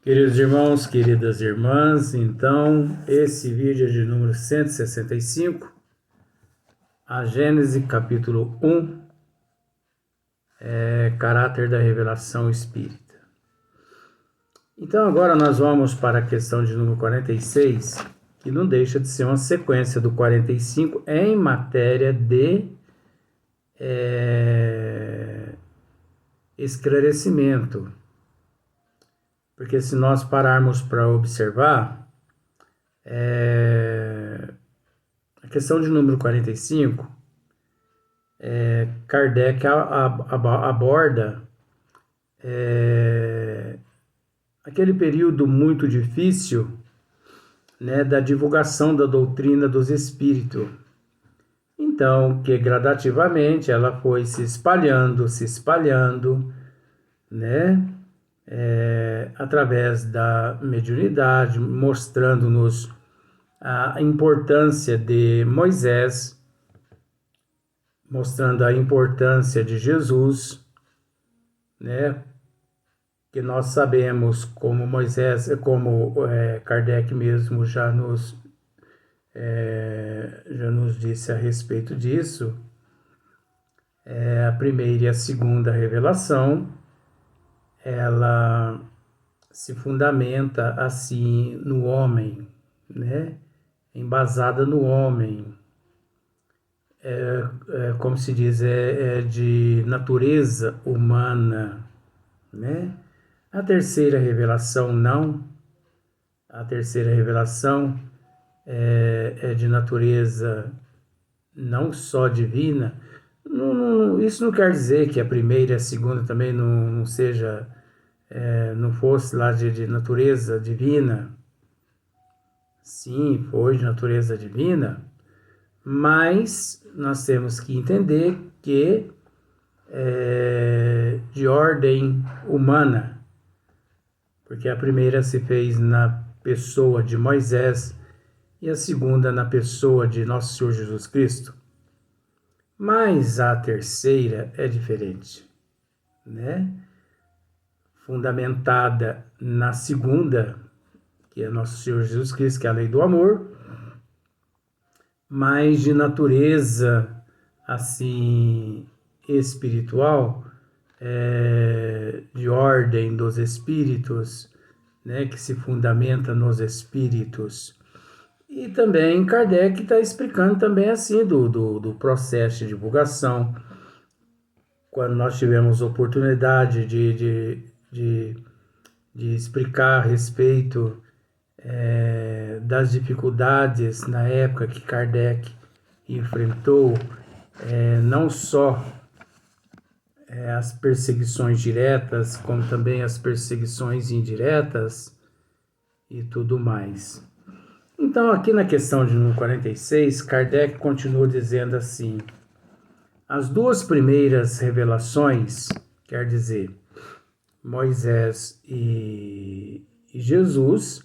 Queridos irmãos, queridas irmãs, então esse vídeo é de número 165, a Gênesis capítulo 1, caráter da revelação espírita. Então agora nós vamos para a questão de número 46, que não deixa de ser uma sequência do 45 em matéria de esclarecimento. Porque se nós pararmos para observar, a questão de número 45, Kardec aborda aquele período muito difícil, né, da divulgação da doutrina dos espíritos. Então, que gradativamente ela foi se espalhando, né, através da mediunidade, mostrando-nos a importância de Moisés, mostrando a importância de Jesus, né? Que nós sabemos, como Moisés, como Kardec mesmo já nos disse a respeito disso, a primeira e a segunda revelação, ela se fundamenta assim no homem, né? Embasada no homem, como se diz, de natureza humana, né? A terceira revelação não, a terceira revelação é de natureza não só divina. Isso não quer dizer que a primeira e a segunda também não seja, não fosse lá de natureza divina. Sim, foi de natureza divina, mas nós temos que entender que é de ordem humana, porque a primeira se fez na pessoa de Moisés e a segunda na pessoa de Nosso Senhor Jesus Cristo. Mas a terceira é diferente, né? Fundamentada na segunda, que é Nosso Senhor Jesus Cristo, que é a lei do amor, mas de natureza, assim, espiritual, de ordem dos espíritos, né, que se fundamenta nos espíritos. E também Kardec está explicando também assim do processo de divulgação. Quando nós tivemos oportunidade de explicar a respeito das dificuldades na época que Kardec enfrentou, não só as perseguições diretas, como também as perseguições indiretas e tudo mais. Então, aqui na questão de número 46, Kardec continua dizendo assim: as duas primeiras revelações, quer dizer, Moisés e Jesus,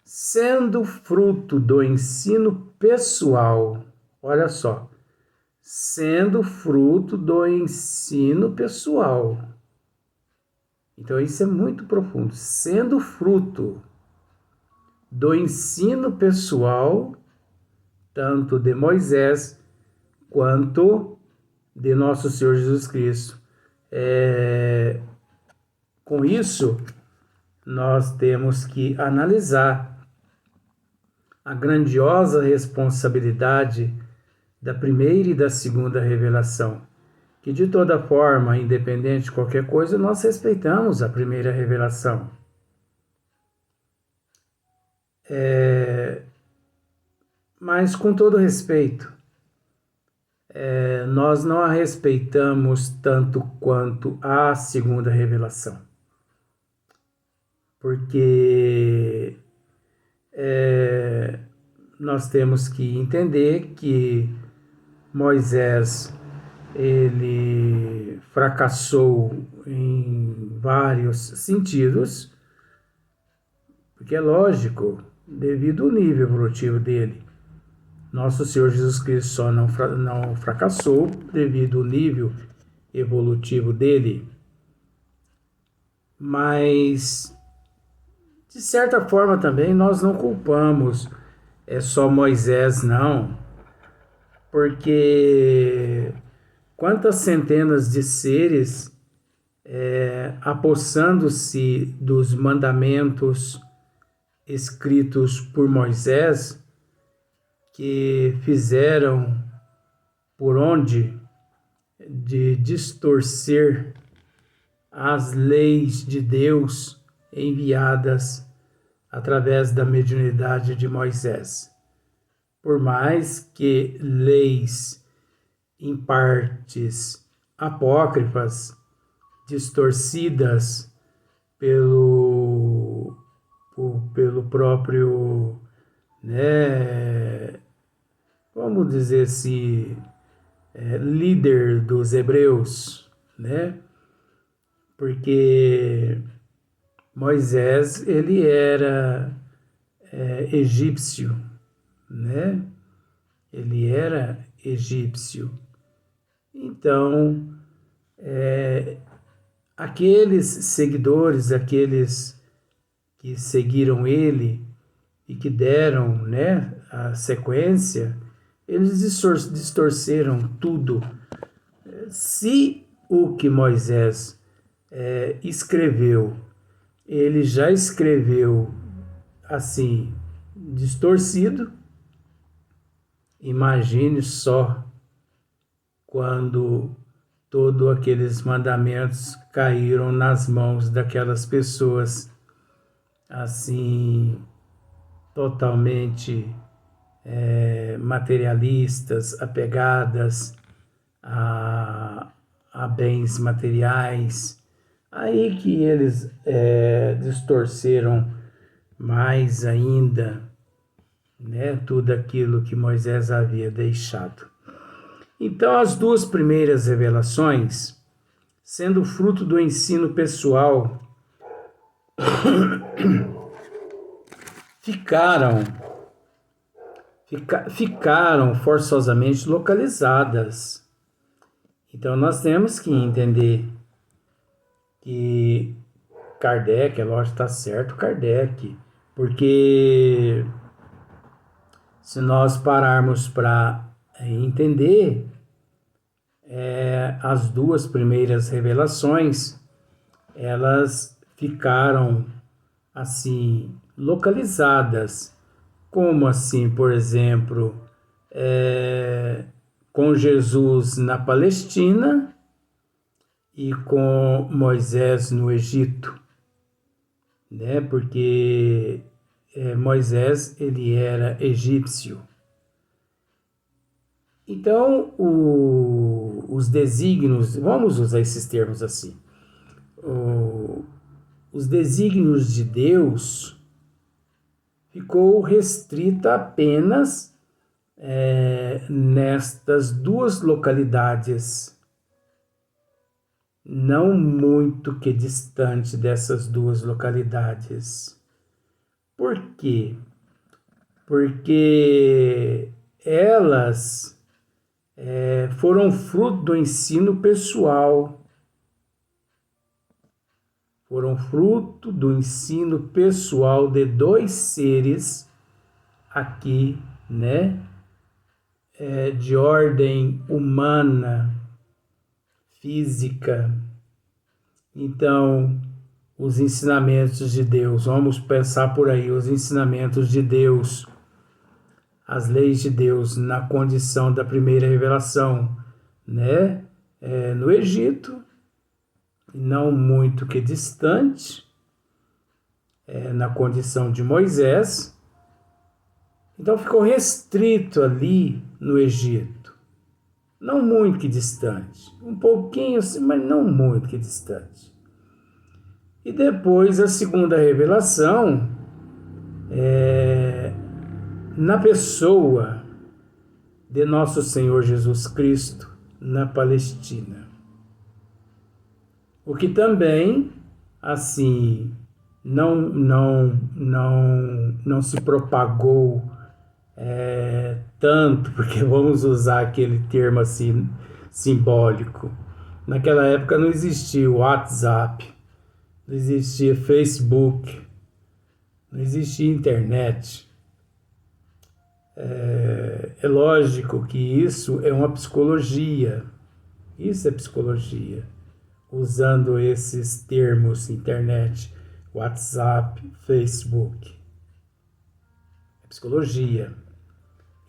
sendo fruto do ensino pessoal, olha só, sendo fruto do ensino pessoal. Então isso é muito profundo, sendo fruto do ensino pessoal, tanto de Moisés quanto de Nosso Senhor Jesus Cristo. Com isso, nós temos que analisar a grandiosa responsabilidade da primeira e da segunda revelação, que de toda forma, independente de qualquer coisa, nós respeitamos a primeira revelação. Mas com todo respeito, nós não a respeitamos tanto quanto a segunda revelação, porque nós temos que entender que Moisés, ele fracassou em vários sentidos, porque é lógico, devido ao nível evolutivo dele. Nosso Senhor Jesus Cristo só não fracassou devido ao nível evolutivo dele, mas De certa forma também nós não culpamos só Moisés, não, porque quantas centenas de seres apossando-se dos mandamentos escritos por Moisés, que fizeram por onde de distorcer as leis de Deus enviadas através da mediunidade de Moisés. Por mais que leis em partes apócrifas, distorcidas pelo próprio, né, vamos dizer assim, líder dos hebreus, né? Porque Moisés, ele era egípcio, né? Ele era egípcio. Então, aqueles seguidores, aqueles que seguiram ele e que deram, né, a sequência, eles distorceram tudo. Se o que Moisés escreveu, ele já escreveu assim, distorcido, imagine só quando todos aqueles mandamentos caíram nas mãos daquelas pessoas assim, totalmente materialistas, apegadas a bens materiais. Aí que eles distorceram mais ainda, né, tudo aquilo que Moisés havia deixado. Então, as duas primeiras revelações, sendo fruto do ensino pessoal, ficaram forçosamente localizadas. Então, nós temos que entender que Kardec, é lógico, está certo, Kardec, porque se nós pararmos para entender as duas primeiras revelações, elas ficaram assim localizadas, como assim, por exemplo, com Jesus na Palestina e com Moisés no Egito, né? Porque Moisés, ele era egípcio. Então, os desígnios, vamos usar esses termos assim, os desígnios de Deus ficou restrita apenas nestas duas localidades, não muito que distante dessas duas localidades. Por quê? Porque elas foram fruto do ensino pessoal. Foram fruto do ensino pessoal de dois seres aqui, né? De ordem humana, física. Então, os ensinamentos de Deus, vamos pensar por aí, os ensinamentos de Deus, as leis de Deus na condição da primeira revelação, né? No Egito, não muito que distante, na condição de Moisés. Então ficou restrito ali no Egito, não muito que distante, um pouquinho assim, mas não muito que distante. E depois a segunda revelação na pessoa de nosso Senhor Jesus Cristo na Palestina. O que também, assim, não se propagou tanto, porque vamos usar aquele termo assim simbólico. Naquela época não existia o WhatsApp, não existia Facebook, não existia internet. É lógico que isso é uma psicologia. Isso é psicologia. Usando esses termos, internet, WhatsApp, Facebook. É psicologia.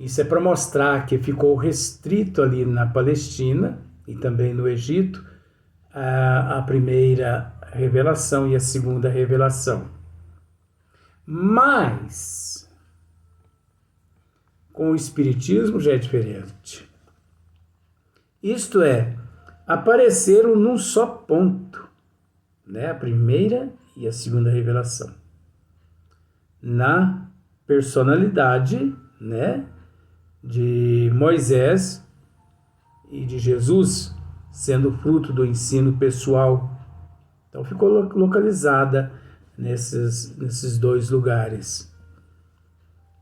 Isso é para mostrar que ficou restrito ali na Palestina e também no Egito a primeira revelação e a segunda revelação. Mas com o Espiritismo já é diferente. Isto é, apareceram num só ponto, né? A primeira e a segunda revelação. Na personalidade, né, de Moisés e de Jesus, sendo fruto do ensino pessoal. Então ficou localizada nesses dois lugares.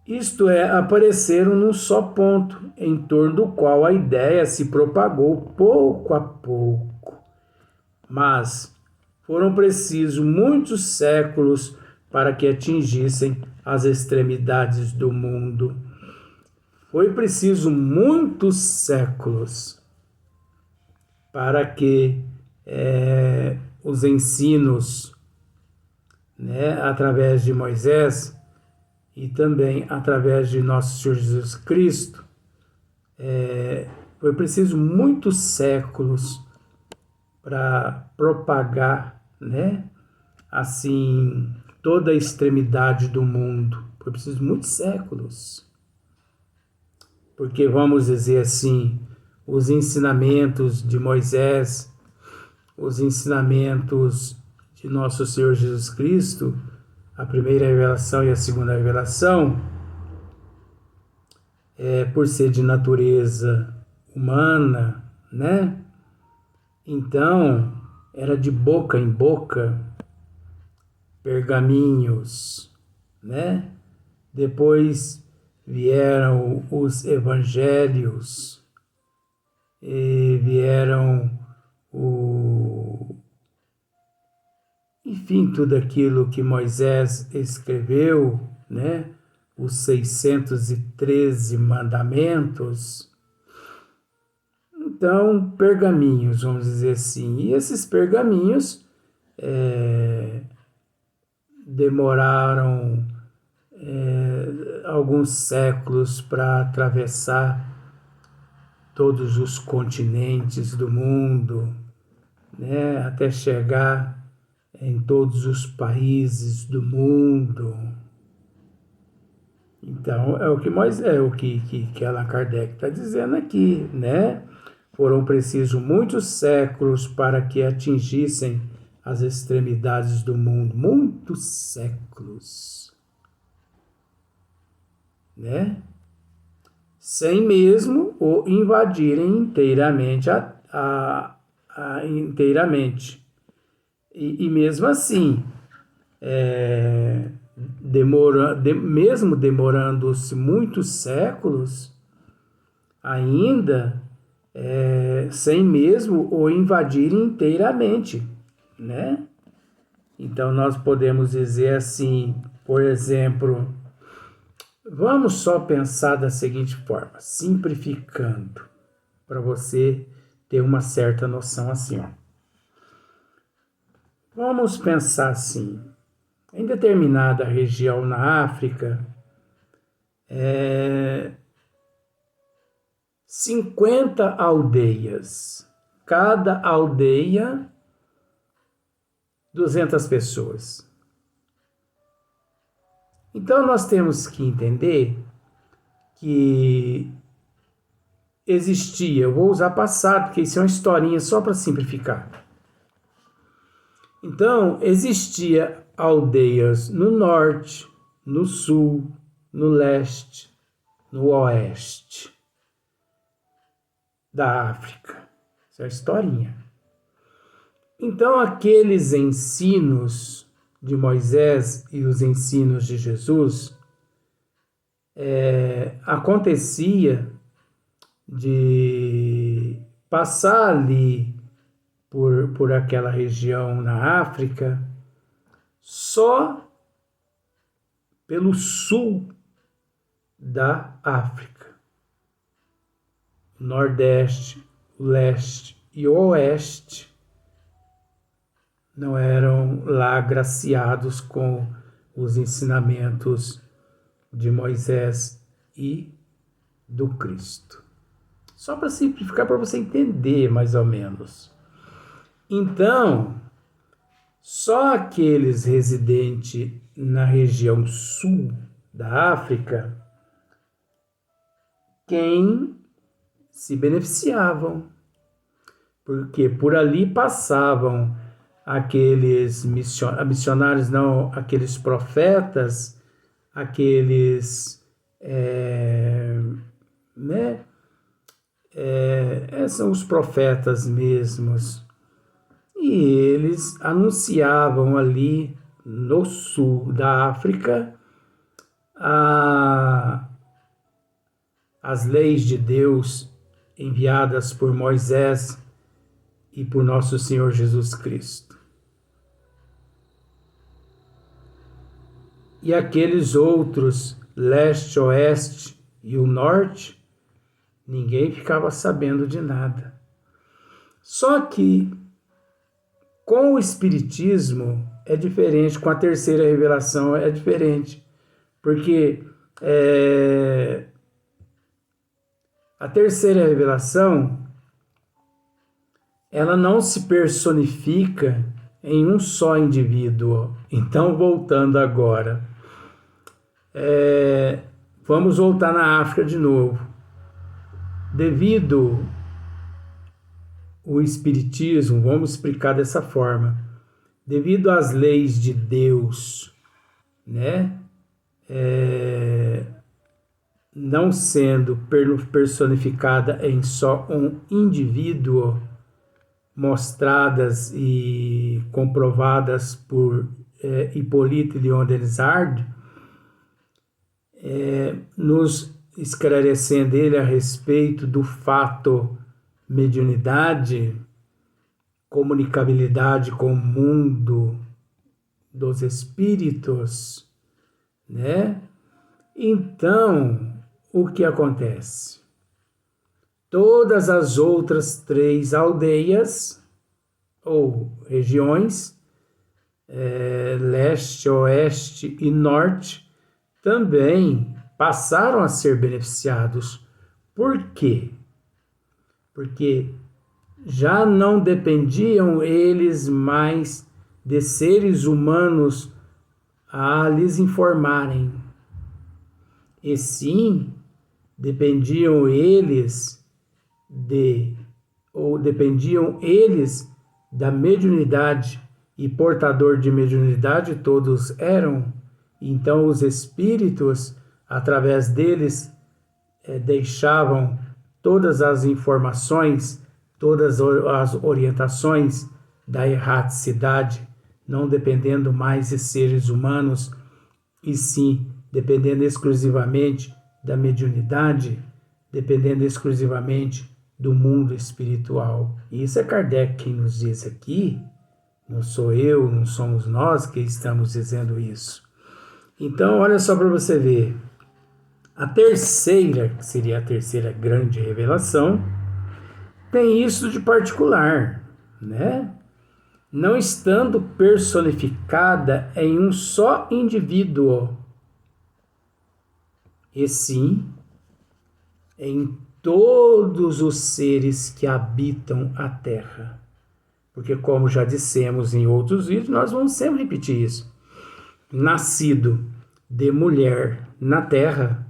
Isto é, apareceram num só ponto, em torno do qual a ideia se propagou pouco a pouco. Mas foram precisos muitos séculos para que atingissem as extremidades do mundo. Foi preciso muitos séculos para que os ensinos, né, através de Moisés e também através de nosso Senhor Jesus Cristo, foi preciso muitos séculos para propagar, né, assim, toda a extremidade do mundo. Foi preciso muitos séculos. Porque, vamos dizer assim, os ensinamentos de Moisés, os ensinamentos de nosso Senhor Jesus Cristo, a primeira revelação e a segunda revelação, por ser de natureza humana, né? Então, era de boca em boca, pergaminhos, né? Depois vieram os evangelhos, e vieram enfim, tudo aquilo que Moisés escreveu, né? Os 613 mandamentos. Então, pergaminhos, vamos dizer assim. E esses pergaminhos demoraram alguns séculos para atravessar todos os continentes do mundo, né, até chegar em todos os países do mundo. Então, é o que Allan Kardec está dizendo aqui, né? Foram precisos muitos séculos para que atingissem as extremidades do mundo. Muitos séculos, né? Sem mesmo o invadirem inteiramente, inteiramente. E mesmo assim, mesmo demorando-se muitos séculos, ainda sem mesmo o invadirem inteiramente, né? Então nós podemos dizer assim, por exemplo, vamos só pensar da seguinte forma, simplificando, para você ter uma certa noção assim, ó. Vamos pensar assim, em determinada região na África, 50 aldeias, cada aldeia 200 pessoas. Então nós temos que entender que existia, eu vou usar passado, porque isso é uma historinha só para simplificar. Então, existia aldeias no norte, no sul, no leste, no oeste da África. Isso é uma historinha. Então, aqueles ensinos de Moisés e os ensinos de Jesus acontecia de passar ali por aquela região na África só pelo sul da África. O Nordeste, o Leste e o Oeste não eram lá agraciados com os ensinamentos de Moisés e do Cristo. Só para simplificar, para você entender mais ou menos. Então, só aqueles residentes na região sul da África quem se beneficiavam, porque por ali passavam aqueles missionários, não, aqueles profetas, aqueles, são os profetas mesmos, e eles anunciavam ali no sul da África as leis de Deus enviadas por Moisés e por nosso Senhor Jesus Cristo. E aqueles outros, leste, oeste e o norte, ninguém ficava sabendo de nada. Só que com o Espiritismo é diferente, com a terceira revelação é diferente, porque a terceira revelação ela não se personifica em um só indivíduo. Então, voltando agora, vamos voltar na África de novo. Devido ao Espiritismo, vamos explicar dessa forma, devido às leis de Deus, não sendo personificada em só um indivíduo, mostradas e comprovadas por Hippolyte Léon Denisard, nos esclarecendo ele a respeito do fato mediunidade, comunicabilidade com o mundo dos espíritos, Então, o que acontece? Todas as outras 3 aldeias ou regiões, leste, oeste e norte, também passaram a ser beneficiados. Por quê? Porque já não dependiam eles mais de seres humanos a lhes informarem, e sim dependiam eles da mediunidade, e portador de mediunidade todos eram. Então os espíritos, através deles, deixavam todas as informações, todas as orientações da erraticidade, não dependendo mais de seres humanos, e sim dependendo exclusivamente da mediunidade, dependendo exclusivamente do mundo espiritual. E isso é Kardec quem nos diz aqui, não sou eu, não somos nós que estamos dizendo isso. Então, olha só para você ver, a terceira, que seria a terceira grande revelação, tem isso de particular, Não estando personificada em um só indivíduo, e sim em todos os seres que habitam a Terra. Porque, como já dissemos em outros vídeos, nós vamos sempre repetir isso. Nascido de mulher na Terra,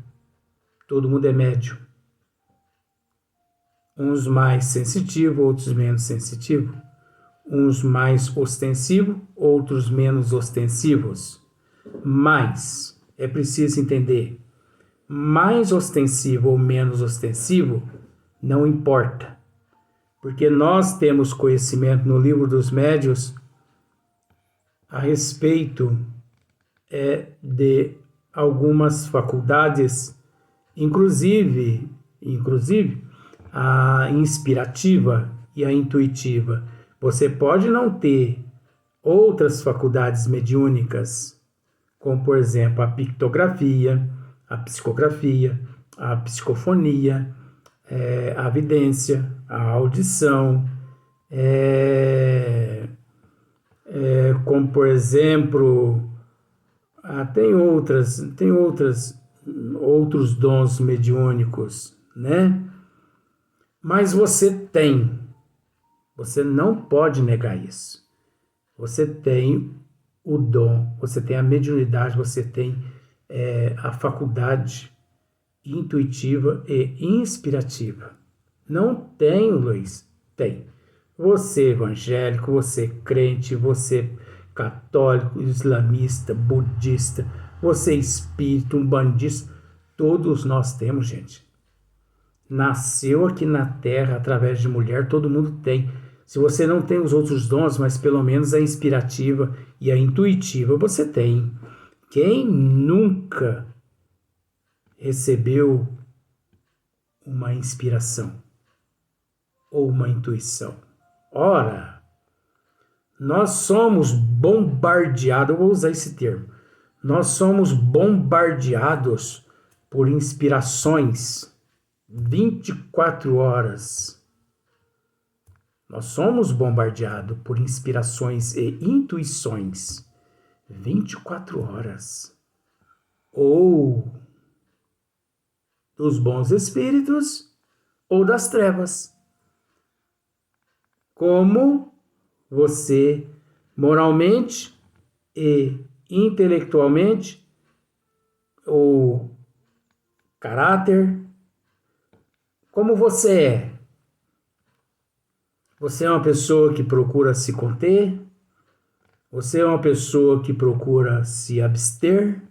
todo mundo é médium. Uns mais sensitivos, outros menos sensitivos. Uns mais ostensivos, outros menos ostensivos. Mas é preciso entender, mais ostensivo ou menos ostensivo, não importa. Porque nós temos conhecimento no livro dos médiuns a respeito de algumas faculdades, inclusive a inspirativa e a intuitiva. Você pode não ter outras faculdades mediúnicas, como, por exemplo, a pictografia, a psicografia, a psicofonia, a vidência, a audição, como, por exemplo, tem outros dons mediúnicos, né? Mas você não pode negar isso. Você tem o dom, você tem a mediunidade, você tem a faculdade intuitiva e inspirativa. Não tem, Luiz? Tem. Você evangélico, você crente, você católico, islamista, budista, você espírita, umbandista, todos nós temos, gente. Nasceu aqui na Terra através de mulher, todo mundo tem. Se você não tem os outros dons, mas pelo menos a inspirativa e a intuitiva você tem. Quem nunca recebeu uma inspiração ou uma intuição? Ora, nós somos bombardeados, eu vou usar esse termo, nós somos bombardeados por inspirações 24 horas. Nós somos bombardeados por inspirações e intuições 24 horas. Ou dos bons espíritos ou das trevas. Como você moralmente e intelectualmente, o caráter, como você é. Você é uma pessoa que procura se conter, você é uma pessoa que procura se abster,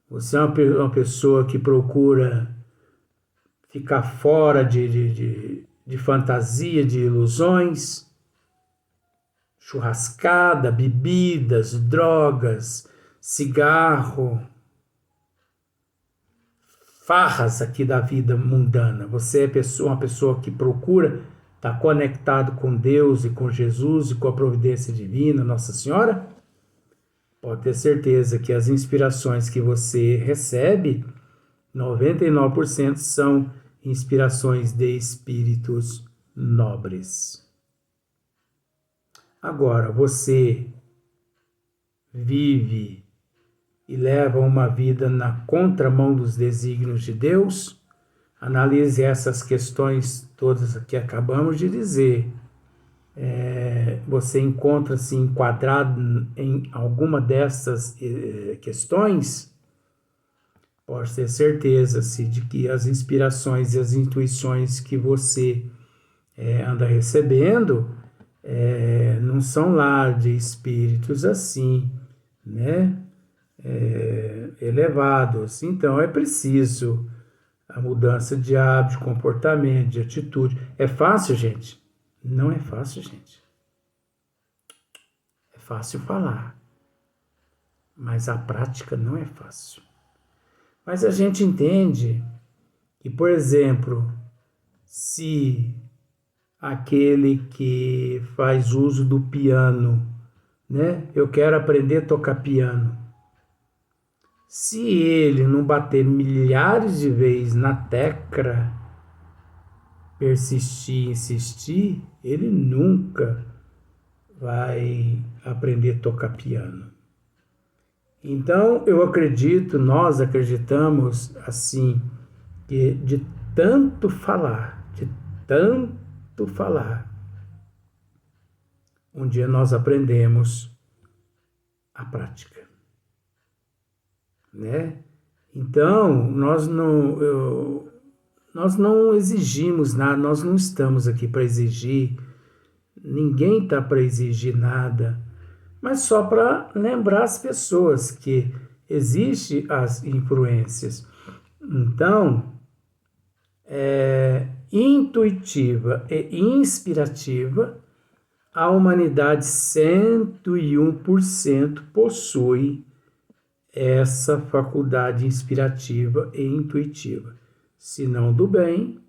você é uma pessoa que procura ficar fora de fantasia, de ilusões, churrascada, bebidas, drogas, cigarro, farras aqui da vida mundana. Você é uma pessoa que procura estar conectado com Deus e com Jesus e com a providência divina, Nossa Senhora? Pode ter certeza que as inspirações que você recebe, 99% são inspirações de espíritos nobres. Agora, você vive e leva uma vida na contramão dos desígnios de Deus? Analise essas questões todas que acabamos de dizer. Você encontra-se enquadrado em alguma dessas questões? Pode ter certeza de que as inspirações e as intuições que você anda recebendo não são lá de espíritos assim, né? Elevados. Então é preciso a mudança de hábito, de comportamento, de atitude. É fácil, gente? Não é fácil, gente. É fácil falar, mas a prática não é fácil. Mas a gente entende que, por exemplo, se aquele que faz uso do piano, né? Eu quero aprender a tocar piano. Se ele não bater milhares de vezes na tecla, persistir, insistir, ele nunca vai aprender a tocar piano. Então, nós acreditamos assim, que de tanto falar, um dia nós aprendemos a prática, né? Então, nós não exigimos nada, nós não estamos aqui para exigir, ninguém está para exigir nada, mas só para lembrar as pessoas que existem as influências. Então, intuitiva e inspirativa, a humanidade 101% possui essa faculdade inspirativa e intuitiva. Se não do bem,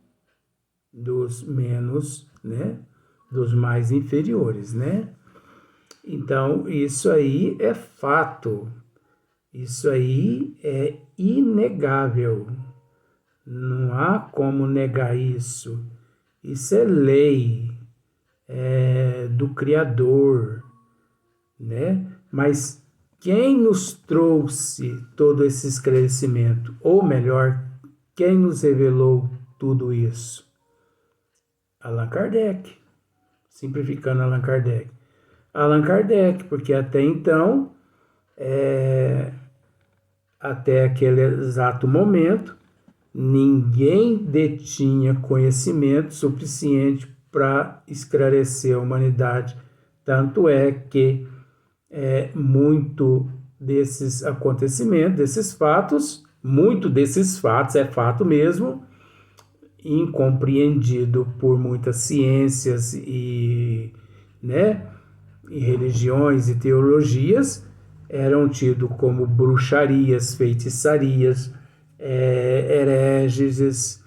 dos menos, né? Dos mais inferiores, né? Então, isso aí é fato, isso aí é inegável, não há como negar isso. Isso é lei, do Criador, né? Mas quem nos trouxe todo esse esclarecimento? Ou melhor, quem nos revelou tudo isso? Allan Kardec, simplificando Allan Kardec. Allan Kardec, porque até então, até aquele exato momento, ninguém detinha conhecimento suficiente para esclarecer a humanidade. Tanto é que muito desses acontecimentos, muito desses fatos, é fato mesmo, incompreendido por muitas ciências e, né, e religiões e teologias, eram tidos como bruxarias, feitiçarias, hereges,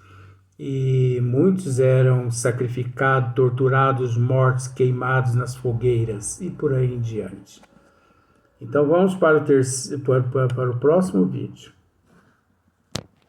e muitos eram sacrificados, torturados, mortos, queimados nas fogueiras e por aí em diante. Então vamos para o próximo vídeo.